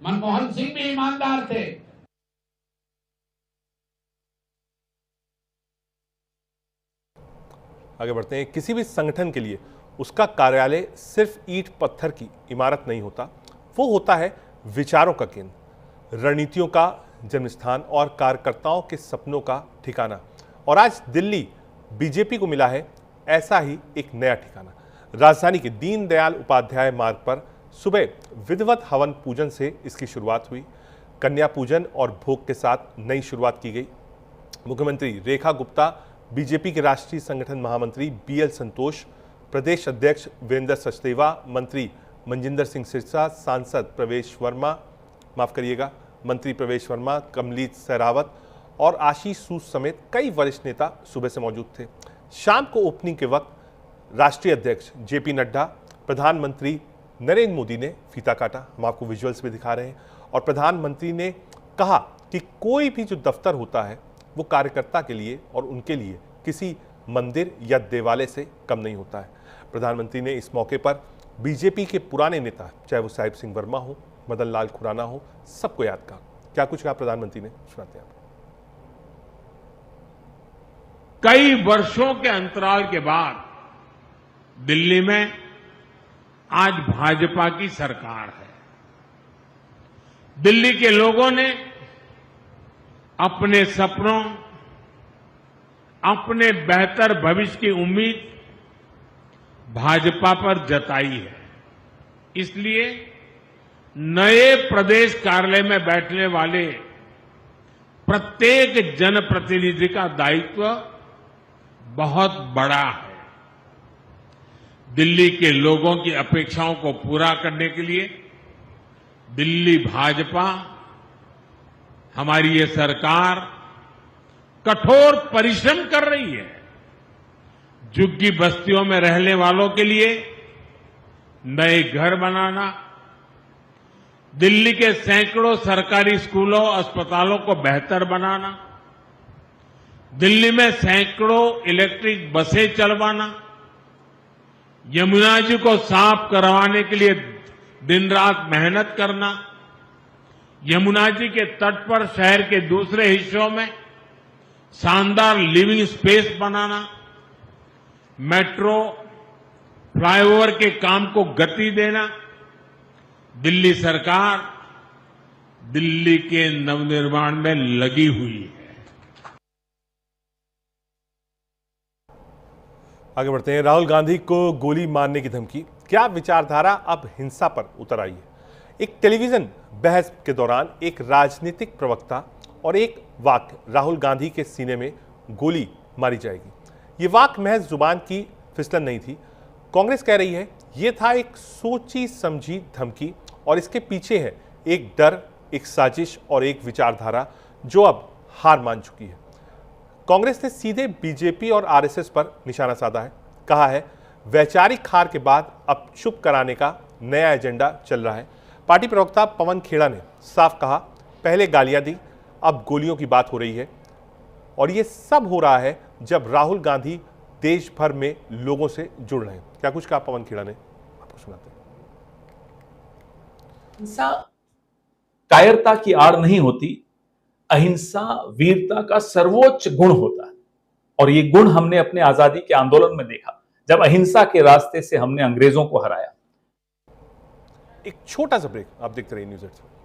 मनमोहन सिंह भी ईमानदार थे। आगे बढ़ते हैं। किसी भी संगठन के लिए उसका कार्यालय सिर्फ ईंट पत्थर की इमारत नहीं होता, वो होता है विचारों का केंद्र, रणनीतियों का जन्मस्थान और कार्यकर्ताओं के सपनों का ठिकाना। और आज दिल्ली बीजेपी को मिला है ऐसा ही एक नया ठिकाना। राजधानी के दीनदयाल उपाध्याय मार्ग पर सुबह विधिवत हवन पूजन से इसकी शुरुआत हुई। कन्या पूजन और भोग के साथ नई शुरुआत की गई। मुख्यमंत्री रेखा गुप्ता, बीजेपी के राष्ट्रीय संगठन महामंत्री बीएल संतोष, प्रदेश अध्यक्ष वीरेंद्र सचदेवा, मंत्री मनजिंदर सिंह सिरसा, सांसद मंत्री प्रवेश वर्मा, कमलीत सहरावत और आशीष सूद समेत कई वरिष्ठ नेता सुबह से मौजूद थे। शाम को ओपनिंग के वक्त राष्ट्रीय अध्यक्ष जेपी नड्डा, प्रधानमंत्री नरेंद्र मोदी ने फीता काटा। हम आपको विजुअल्स भी दिखा रहे हैं। और प्रधानमंत्री ने कहा कि कोई भी जो दफ्तर होता है वो कार्यकर्ता के लिए और उनके लिए किसी मंदिर या देवालय से कम नहीं होता है। प्रधानमंत्री ने इस मौके पर बीजेपी के पुराने नेता, चाहे वो साहिब सिंह वर्मा हो, मदन लाल खुराना हो, सबको याद कहा। क्या कुछ कहा प्रधानमंत्री ने, सुनाते हैं आपको। कई वर्षों के अंतराल के बाद दिल्ली में आज भाजपा की सरकार है। दिल्ली के लोगों ने अपने सपनों, अपने बेहतर भविष्य की उम्मीद भाजपा पर जताई है। इसलिए नए प्रदेश कार्यालय में बैठने वाले प्रत्येक जनप्रतिनिधि का दायित्व बहुत बड़ा है। दिल्ली के लोगों की अपेक्षाओं को पूरा करने के लिए दिल्ली भाजपा, हमारी ये सरकार कठोर परिश्रम कर रही है। झुग्गी बस्तियों में रहने वालों के लिए नए घर बनाना, दिल्ली के सैकड़ों सरकारी स्कूलों, अस्पतालों को बेहतर बनाना, दिल्ली में सैकड़ों इलेक्ट्रिक बसें चलवाना, यमुना जी को साफ करवाने के लिए दिन रात मेहनत करना, यमुना जी के तट पर शहर के दूसरे हिस्सों में शानदार लिविंग स्पेस बनाना, मेट्रो, फ्लाईओवर के काम को गति देना। दिल्ली सरकार दिल्ली के नवनिर्माण में लगी हुई है। आगे बढ़ते हैं। राहुल गांधी को गोली मारने की धमकी, क्या विचारधारा अब हिंसा पर उतर आई है? एक टेलीविजन बहस के दौरान एक राजनीतिक प्रवक्ता और एक वाक्य, राहुल गांधी के सीने में गोली मारी जाएगी, ये वाक्य महज जुबान की फिसलन नहीं थी। कांग्रेस कह रही है ये था एक सोची समझी धमकी और इसके पीछे है एक डर, एक साजिश और एक विचारधारा जो अब हार मान चुकी है। कांग्रेस ने सीधे बीजेपी और आरएसएस पर निशाना साधा है। कहा है वैचारिक हार के बाद अब चुप कराने का नया एजेंडा चल रहा है। पार्टी प्रवक्ता पवन खेड़ा ने साफ कहा, पहले गालियां दी, अब गोलियों की बात हो रही है। और ये सब हो रहा है जब राहुल गांधी देश भर में लोगों से जुड़ रहे हैं। क्या कुछ कहा पवन खेड़ा ने, आपको सुनाते हैं। हिंसा कायरता की आड़ नहीं होती, अहिंसा वीरता का सर्वोच्च गुण होता है। और ये गुण हमने अपने आजादी के आंदोलन में देखा, जब अहिंसा के रास्ते से हमने अंग्रेजों को हराया। एक छोटा सा ब्रेक, आप देखते रहिए न्यूज़ 8।